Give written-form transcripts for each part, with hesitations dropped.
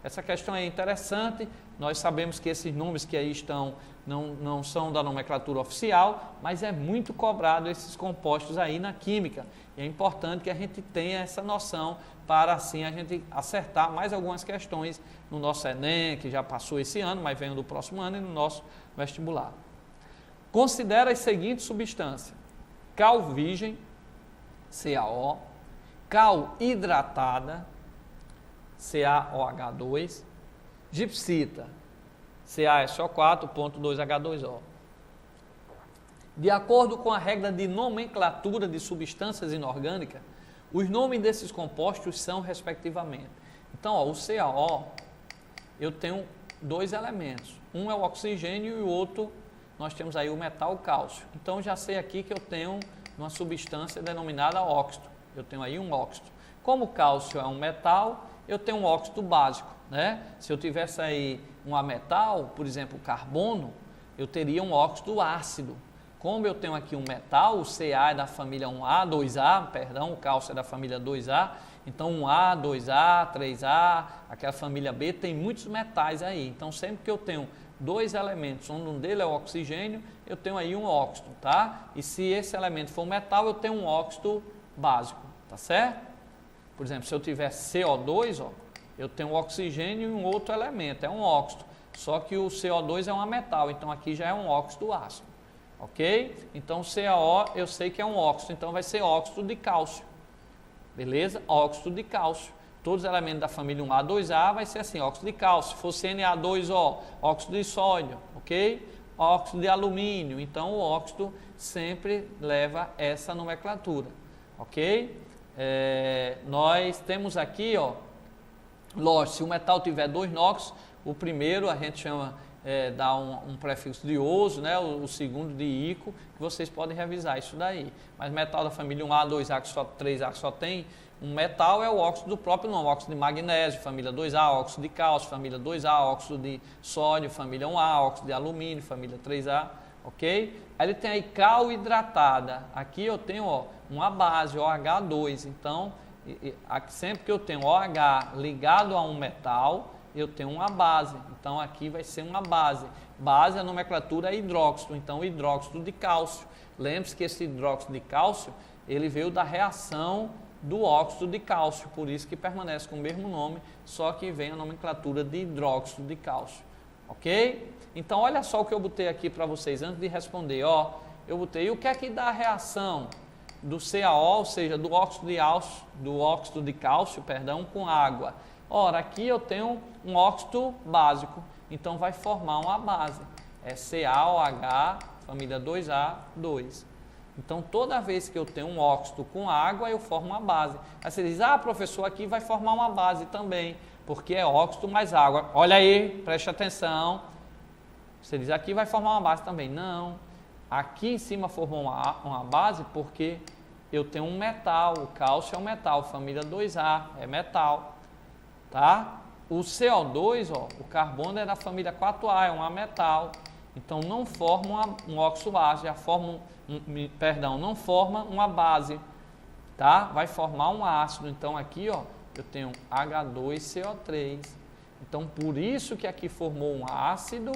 Essa questão é interessante, nós sabemos que esses nomes que aí estão não são da nomenclatura oficial, mas é muito cobrado esses compostos aí na química. E é importante que a gente tenha essa noção para assim a gente acertar mais algumas questões no nosso Enem, que já passou esse ano, mas vem do próximo ano, e no nosso vestibular. Considera as seguintes substâncias: cal virgem, CaO, cal hidratada, CaOH2, gipsita, CaSO4.2H2O. De acordo com a regra de nomenclatura de substâncias inorgânicas, os nomes desses compostos são respectivamente. Então, ó, o CaO, eu tenho dois elementos. Um é o oxigênio e o outro, nós temos aí o metal cálcio. Então, já sei aqui que eu tenho uma substância denominada óxido. Eu tenho aí um óxido. Como o cálcio é um metal, eu tenho um óxido básico, né? Se eu tivesse aí um ametal, por exemplo, carbono, eu teria um óxido ácido. Como eu tenho aqui um metal, o Ca é da família 1A, 2A, perdão, o cálcio é da família 2A, então 1A, 2A, 3A, aquela família B tem muitos metais aí. Então sempre que eu tenho dois elementos, onde um deles é o oxigênio, eu tenho aí um óxido, tá? E se esse elemento for metal, eu tenho um óxido básico, tá certo? Por exemplo, se eu tiver CO2, ó, eu tenho um oxigênio e um outro elemento, é um óxido. Só que o CO2 é um metal, então aqui já é um óxido ácido, ok? Então CaO eu sei que é um óxido, então vai ser óxido de cálcio, beleza? Óxido de cálcio. Todos os elementos da família 1A, 2A vai ser assim, óxido de cálcio. Se fosse Na2O, óxido de sódio, ok? Óxido de alumínio, então o óxido sempre leva essa nomenclatura, ok? Nós temos aqui, ó, lógico, se o metal tiver dois NOx, o primeiro a gente chama, dá um prefixo de oso, né? O segundo de ico, que vocês podem revisar isso daí. Mas metal da família 1A, 2A, 3A que só tem um metal é o óxido do próprio nome, óxido de magnésio, família 2A, óxido de cálcio, família 2A, óxido de sódio, família 1A, óxido de alumínio, família 3A, ok? Aí ele tem aí cal hidratada, aqui eu tenho, ó, uma base, OH2, então sempre que eu tenho OH ligado a um metal, eu tenho uma base, então aqui vai ser uma base. Base, a nomenclatura é hidróxido, então hidróxido de cálcio. Lembre-se que esse hidróxido de cálcio, ele veio da reação do óxido de cálcio, por isso que permanece com o mesmo nome, só que vem a nomenclatura de hidróxido de cálcio, ok? Então olha só o que eu botei aqui para vocês, antes de responder, ó, eu botei o que é que dá a reação do CaO, ou seja, do óxido de cálcio, perdão, com água. Ora, aqui eu tenho um óxido básico, então vai formar uma base, é CaOH, família 2A, 2. Então, toda vez que eu tenho um óxido com água, eu formo uma base. Aí você diz, professor, aqui vai formar uma base também, porque é óxido mais água. Olha aí, preste atenção. Você diz, aqui vai formar uma base também. Não, aqui em cima formou uma base porque eu tenho um metal, o cálcio é um metal, família 2A, é metal, tá? O CO2, ó, o carbono é da família 4A, é um ametal. Então, não forma um óxido ácido, já forma não forma uma base, tá? Vai formar um ácido. Então, aqui, ó, eu tenho H2CO3. Então, por isso que aqui formou um ácido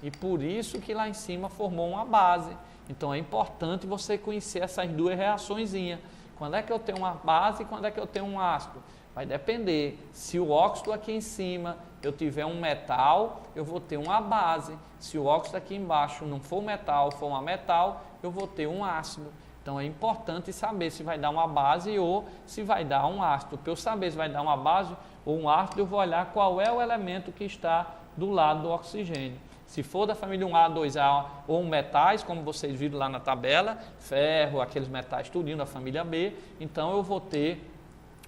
e por isso que lá em cima formou uma base. Então, é importante você conhecer essas duas reaçõezinhas. Quando é que eu tenho uma base e quando é que eu tenho um ácido? Vai depender. Se o óxido aqui em cima eu tiver um metal, eu vou ter uma base. Se o óxido aqui embaixo não for metal, for uma metal, eu vou ter um ácido. Então é importante saber se vai dar uma base ou se vai dar um ácido. Para eu saber se vai dar uma base ou um ácido, eu vou olhar qual é o elemento que está do lado do oxigênio. Se for da família 1A, 2A ou metais, como vocês viram lá na tabela, ferro, aqueles metais tudinho da família B, então eu vou ter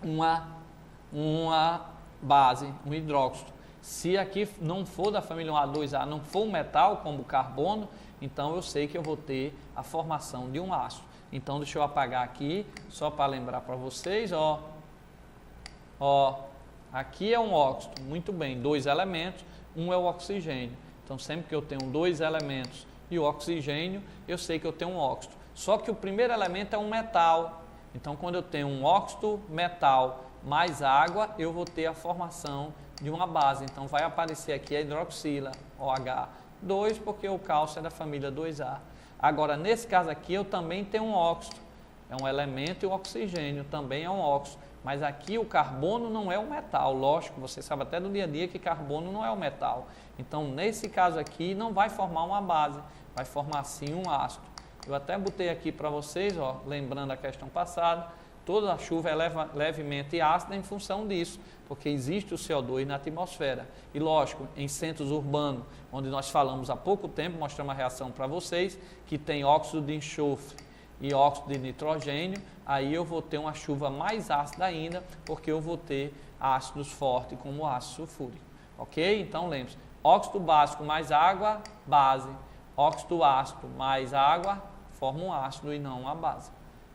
uma base, um hidróxido. Se aqui não for da família 1A, 2A, não for um metal, como o carbono, então eu sei que eu vou ter a formação de um ácido. Então deixa eu apagar aqui, só para lembrar para vocês, ó, aqui é um óxido, muito bem, dois elementos, um é o oxigênio. Então sempre que eu tenho dois elementos e o oxigênio, eu sei que eu tenho um óxido. Só que o primeiro elemento é um metal, então quando eu tenho um óxido, metal, mais água, eu vou ter a formação de uma base. Então, vai aparecer aqui a hidroxila, OH2, porque o cálcio é da família 2A. Agora, nesse caso aqui, eu também tenho um óxido. É um elemento e o oxigênio também é um óxido. Mas aqui o carbono não é um metal. Lógico, você sabe até do dia a dia que carbono não é um metal. Então, nesse caso aqui, não vai formar uma base. Vai formar, sim, um ácido. Eu até botei aqui para vocês, ó, lembrando a questão passada, toda a chuva é levemente ácida em função disso, porque existe o CO2 na atmosfera. E lógico, em centros urbanos, onde nós falamos há pouco tempo, mostramos a reação para vocês, que tem óxido de enxofre e óxido de nitrogênio, aí eu vou ter uma chuva mais ácida ainda, porque eu vou ter ácidos fortes, como o ácido sulfúrico. Ok? Então lembre-se, óxido básico mais água, base. Óxido ácido mais água, forma um ácido e não uma base.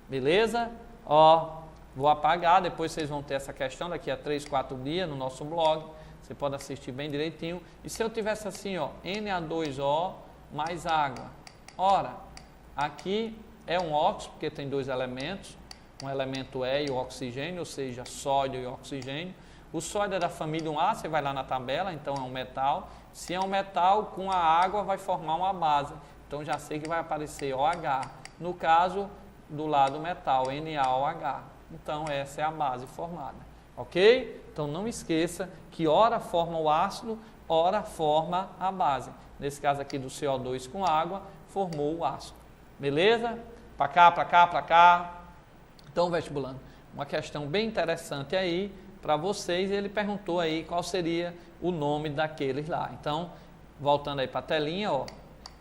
Beleza? Ó, vou apagar, depois vocês vão ter essa questão daqui a 3, 4 dias no nosso blog. Você pode assistir bem direitinho. E se eu tivesse assim, ó, Na2O mais água? Ora, aqui é um óxido, porque tem dois elementos. Um elemento E e o oxigênio, ou seja, sódio e oxigênio. O sódio é da família 1A, você vai lá na tabela, então é um metal. Se é um metal, com a água vai formar uma base. Então já sei que vai aparecer OH. No caso, do lado metal, NaOH. Então essa é a base formada. Ok? Então não esqueça que ora forma o ácido, ora forma a base. Nesse caso aqui do CO2 com água, formou o ácido. Beleza? Para cá, para cá, para cá. Então, vestibulando, uma questão bem interessante aí para vocês. Ele perguntou aí qual seria o nome daqueles lá. Então, voltando aí para a telinha, ó,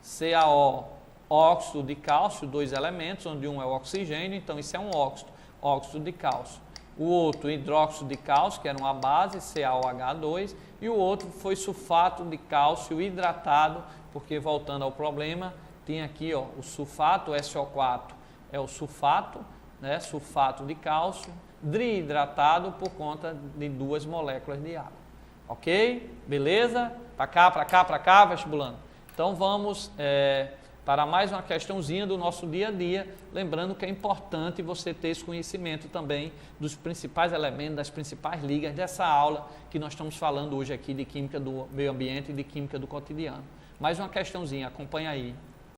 CaO, óxido de cálcio, dois elementos, onde um é o oxigênio, então isso é um óxido, óxido de cálcio. O outro, hidróxido de cálcio, que era uma base, CaOH2, e o outro foi sulfato de cálcio hidratado, porque voltando ao problema, tinha aqui, ó, o sulfato, o SO4 é o sulfato, né, sulfato de cálcio, dihidratado por conta de duas moléculas de água. Ok? Beleza? Para cá, para cá, para cá, vestibulando. Então vamos para mais uma questãozinha do nosso dia a dia, lembrando que é importante você ter esse conhecimento também dos principais elementos, das principais ligas dessa aula que nós estamos falando hoje aqui de química do meio ambiente e de química do cotidiano. Mais uma questãozinha, acompanha aí.